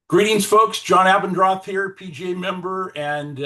Greetings, folks. John Abendroth here, PGA member, and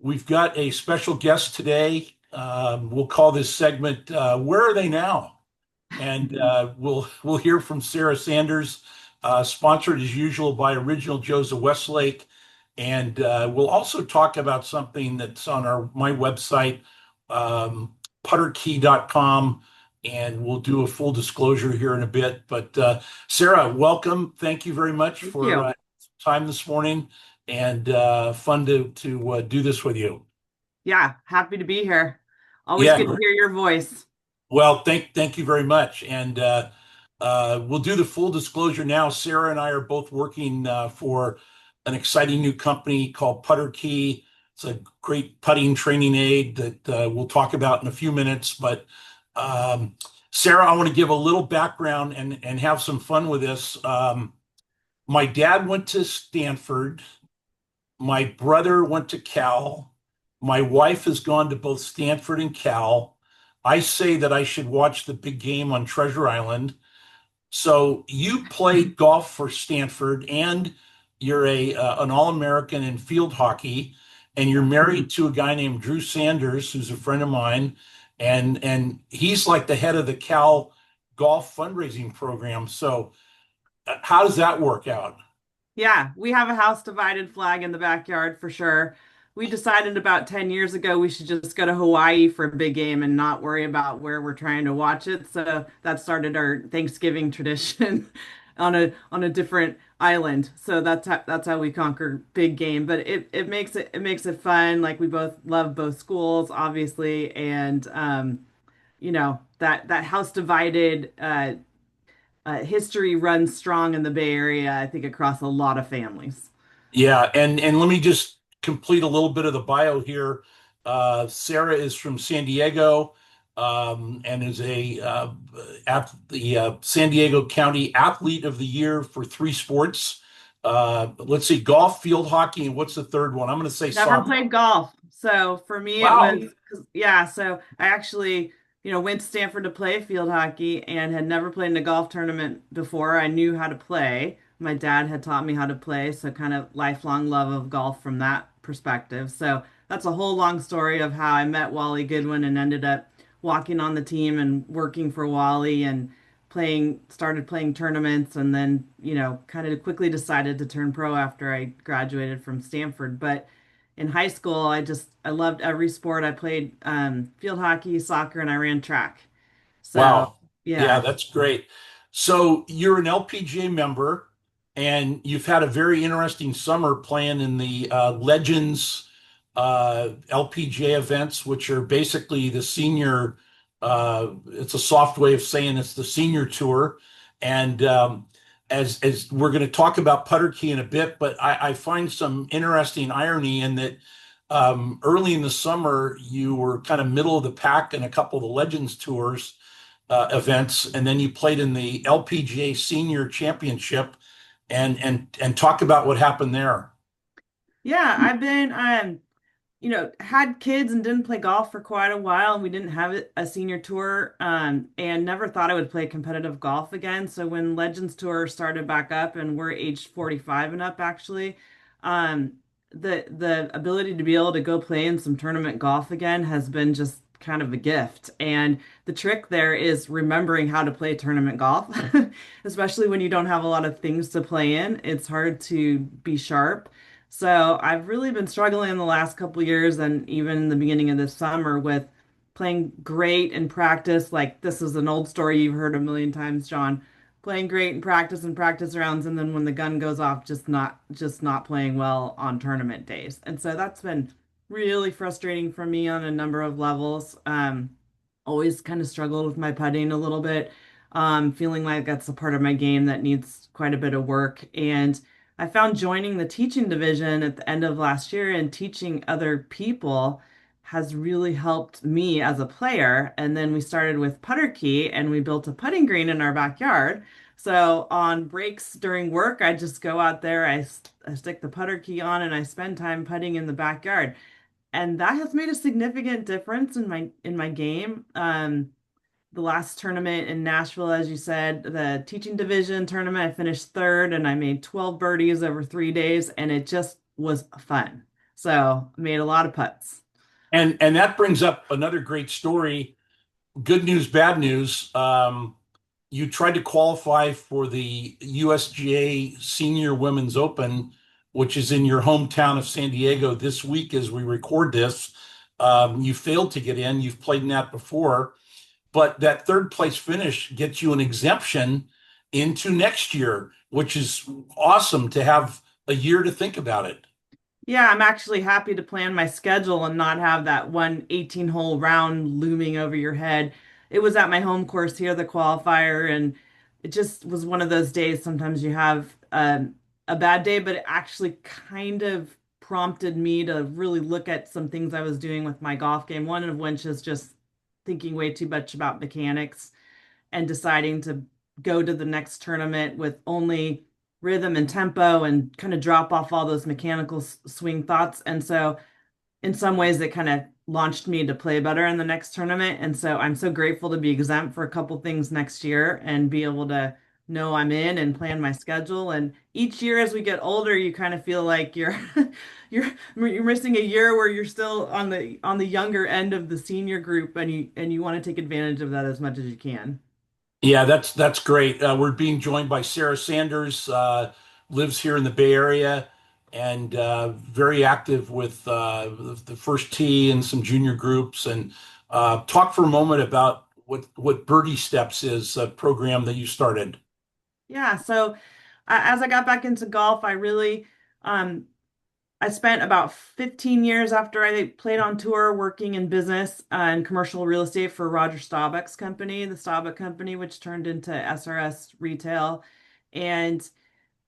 we've got a special guest today. We'll call this segment "Where Are They Now?" And we'll hear from Sara Sanders, sponsored as usual by Original Joe's of Westlake, and we'll also talk about something that's on our my website, putterkey.com, and we'll do a full disclosure here in a bit. But Sara, welcome. Thank you very much Thank for you. time this morning, and fun to do this with you. Yeah, happy to be here. Always Yeah, good to hear your voice. well, thank you very much. And we'll do the full disclosure now. Sara and I are both working for an exciting new company called Putter Key. It's a great putting training aid that we'll talk about in a few minutes. But um, Sara, I want to give a little background and have some fun with this. My dad went to Stanford. My brother went to Cal. My wife has gone to both Stanford and Cal. I say that I should watch the big game on Treasure Island. So you played golf for Stanford, and you're a an All-American in field hockey, and you're married to a guy named Drew Sanders, who's a friend of mine, and he's like the head of the Cal golf fundraising program. So how does that work out? Yeah, we have a house divided flag in the backyard for sure. We decided about 10 years ago we should just go to Hawaii for a big game and not worry about where we're trying to watch it. So that started our Thanksgiving tradition on a different island. So that's how we conquer big game. But it makes it fun. Like we both love both schools, obviously, and that house divided history runs strong in the Bay Area, I think, across a lot of families. Yeah, and let me just complete a little bit of the bio here. Sara is from San Diego, and is a the San Diego County Athlete of the Year for three sports. Let's see, golf, field hockey, and what's the third one? I'm going to say Never soccer. played golf. So for me, it Wow. was, yeah. So I actually, went to Stanford to play field hockey and had never played in a golf tournament before. I knew how to play. My dad had taught me how to play. So kind of lifelong love of golf from that perspective. So that's a whole long story of how I met Wally Goodwin and ended up walking on the team and working for Wally and started playing tournaments and then, kind of quickly decided to turn pro after I graduated from Stanford. But in high school, I loved every sport. I played field hockey, soccer, and I ran track. So Wow. Yeah, yeah, that's great. So you're an LPGA member, and you've had a very interesting summer playing in the Legends LPGA events, which are basically the senior. It's a soft way of saying it's the senior tour, and as we're going to talk about putter key in a bit, but I find some interesting irony in that early in the summer you were kind of middle of the pack in a couple of the Legends tours events, and then you played in the LPGA Senior Championship, and talk about what happened there. yeah, I've been had kids and didn't play golf for quite a while, and we didn't have a senior tour, and never thought I would play competitive golf again. So when Legends Tour started back up, and we're aged 45 and up, actually, um, the ability to be able to go play in some tournament golf again has been just kind of a gift. And the trick there is remembering how to play tournament golf, especially when you don't have a lot of things to play in. It's hard to be sharp. So I've really been struggling in the last couple of years and even in the beginning of this summer with playing great in practice. Like this is an old story you've heard a million times, John. Playing great in practice and practice rounds, and then when the gun goes off, just not playing well on tournament days. And so that's been really frustrating for me on a number of levels. Always kind of struggled with my putting a little bit, feeling like that's a part of my game that needs quite a bit of work. And I found joining the teaching division at the end of last year and teaching other people has really helped me as a player. And then we started with putter key and we built a putting green in our backyard. So on breaks during work, I just go out there, I stick the putter key on and I spend time putting in the backyard. And that has made a significant difference in my game. the last tournament in Nashville, as you said, the teaching division tournament. I finished third and I made 12 birdies over 3 days, and it just was fun. So I made a lot of putts. And that brings up another great story. Good news, bad news. You tried to qualify for the USGA Senior Women's Open, which is in your hometown of San Diego this week as we record this. You failed to get in. You've played in that before, but that third place finish gets you an exemption into next year, which is awesome to have a year to think about it. Yeah, I'm actually happy to plan my schedule and not have that one 18-hole round looming over your head. It was at my home course here, the qualifier, and it just was one of those days. Sometimes you have a bad day, but it actually kind of prompted me to really look at some things I was doing with my golf game. One of which is just thinking way too much about mechanics and deciding to go to the next tournament with only rhythm and tempo and kind of drop off all those mechanical swing thoughts. And so, in some ways, it kind of launched me to play better in the next tournament. And so, I'm so grateful to be exempt for a couple things next year and be able to know I'm in and plan my schedule. And each year as we get older, you kind of feel like you're you're you're missing a year where you're still on the younger end of the senior group, and you want to take advantage of that as much as you can. Yeah, that's great. We're being joined by Sara Sanders, lives here in the Bay Area, and very active with the First Tee and some junior groups. And talk for a moment about what Birdie Steps is, a program that you started. Yeah, so as I got back into golf, um, I spent about 15 years after I played on tour working in business and commercial real estate for Roger Staubach's company, the Staubach Company, which turned into SRS Retail. And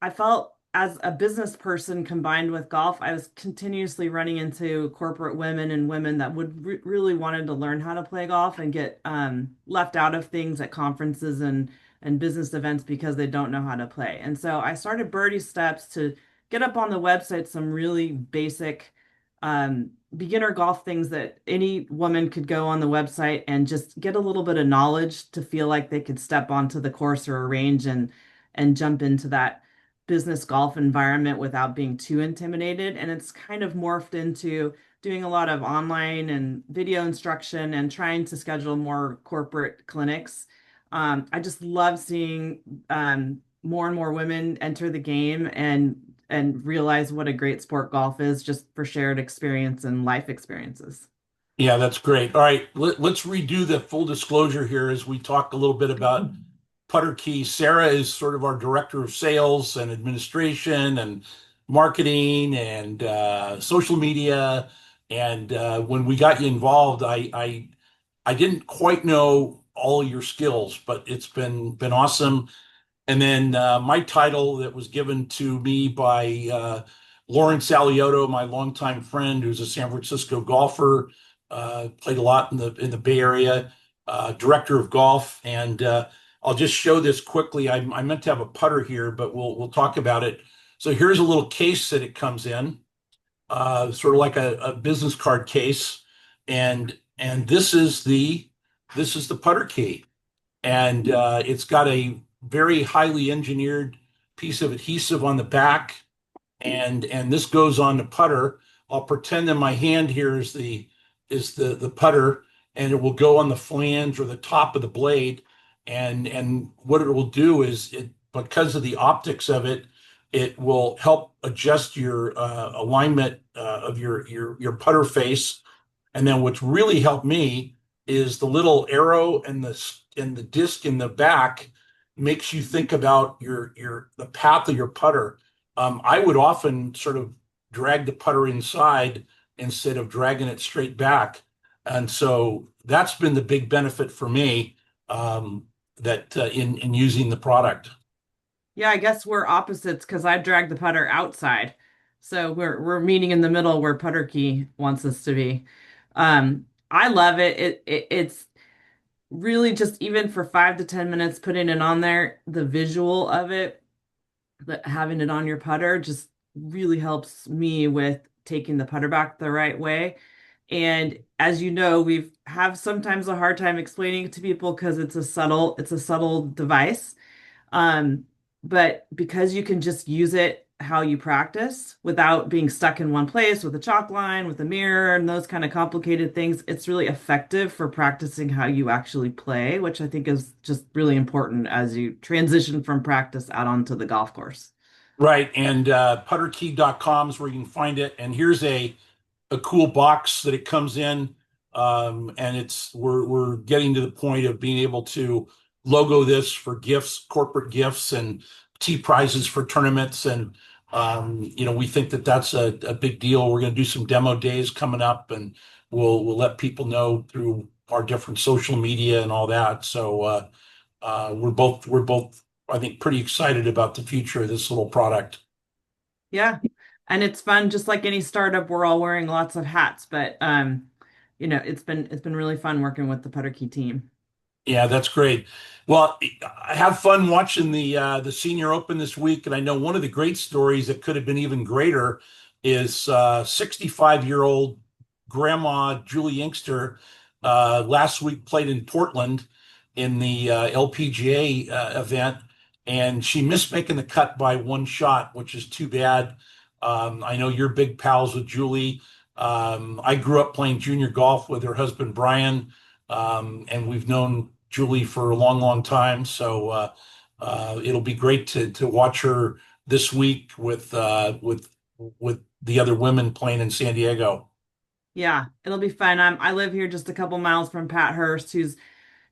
I felt as a business person combined with golf, I was continuously running into corporate women and women that would really wanted to learn how to play golf and get left out of things at conferences and business events because they don't know how to play. And so I started Birdie Steps to get up on the website some really basic beginner golf things that any woman could go on the website and just get a little bit of knowledge to feel like they could step onto the course or a range and jump into that business golf environment without being too intimidated. And it's kind of morphed into doing a lot of online and video instruction and trying to schedule more corporate clinics. I just love seeing more and more women enter the game and realize what a great sport golf is just for shared experience and life experiences. Yeah, that's great. All right, let's redo the full disclosure here as we talk a little bit about Putter Key. Sarah is sort of our director of sales and administration and marketing and social media. And when we got you involved, I didn't quite know all your skills, but it's been awesome. And then my title that was given to me by Lawrence Alioto, my longtime friend, who's a San Francisco golfer, played a lot in the Bay Area, director of golf. And I'll just show this quickly. I meant to have a putter here, but we'll talk about it. So here's a little case that it comes in, sort of like a business card case, and this is the putter key, and it's got a very highly engineered piece of adhesive on the back, and this goes on the putter. I'll pretend that my hand here is the putter, and it will go on the flange or the top of the blade. And what it will do is it because of the optics of it, it will help adjust your alignment of your putter face. And then what's really helped me is the little arrow and the disc in the back makes you think about your the path of your putter. I would often sort of drag the putter inside instead of dragging it straight back, and so that's been the big benefit for me, that in using the product. Yeah, I guess we're opposites because I drag the putter outside. So we're meeting in the middle where putter key wants us to be. I love it. It's really just even for 5 to 10 minutes putting it on there, the visual of it, that having it on your putter just really helps me with taking the putter back the right way. And as you know, we have sometimes a hard time explaining it to people because it's a subtle device. Um, but because you can just use it how you practice without being stuck in one place with a chalk line, with a mirror, and those kind of complicated things, it's really effective for practicing how you actually play, which I think is just really important as you transition from practice out onto the golf course. Right. And putterkey.com is where you can find it. And here's a cool box that it comes in. And we're getting to the point of being able to logo this for gifts, corporate gifts, and tee prizes for tournaments. And we think that that's a big deal. We're going to do some demo days coming up, and we'll let people know through our different social media and all that. So we're both I think pretty excited about the future of this little product. Yeah. And it's fun, just like any startup, we're all wearing lots of hats, but it's been really fun working with the Putter Key team. Yeah, that's great. Well, I have fun watching the Senior Open this week, and I know one of the great stories that could have been even greater is 65-year-old Grandma Julie Inkster last week played in Portland in the LPGA event, and she missed making the cut by one shot, which is too bad. I know you're big pals with Julie. I grew up playing junior golf with her husband Brian, and we've known Julie for a long, long time. So it'll be great to watch her this week with the other women playing in San Diego. Yeah, it'll be fun. I live here just a couple miles from Pat Hurst, who's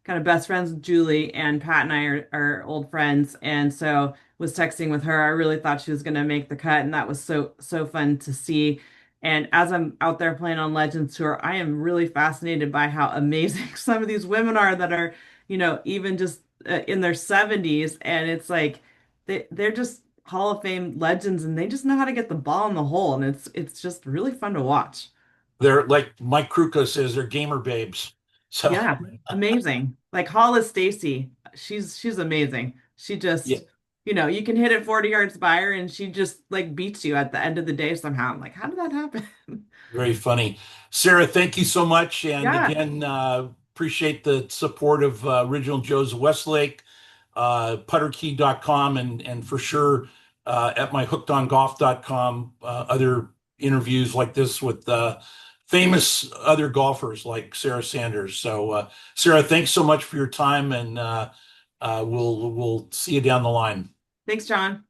kind of best friends with Julie, and Pat and I are old friends. And so was texting with her. I really thought she was going to make the cut, and that was so fun to see. And as I'm out there playing on Legends Tour, I am really fascinated by how amazing some of these women are that are, even just in their 70s, and it's like they're just Hall of Fame legends, and they just know how to get the ball in the hole, and it's just really fun to watch. They're like Mike Kruka says, they're gamer babes. So Yeah, amazing. Like Hollis Stacy, she's amazing. She yeah, just, you can hit it 40 yards by her and she just like beats you at the end of the day somehow. I'm like, how did that happen? very funny. Sarah, thank you so much. And Yeah, again, appreciate the support of Original Joe's Westlake, putterkey.com, and for sure at my hookedongolf.com, other interviews like this with famous other golfers like Sarah Sanders. So, Sarah, thanks so much for your time, and we'll see you down the line. thanks, John.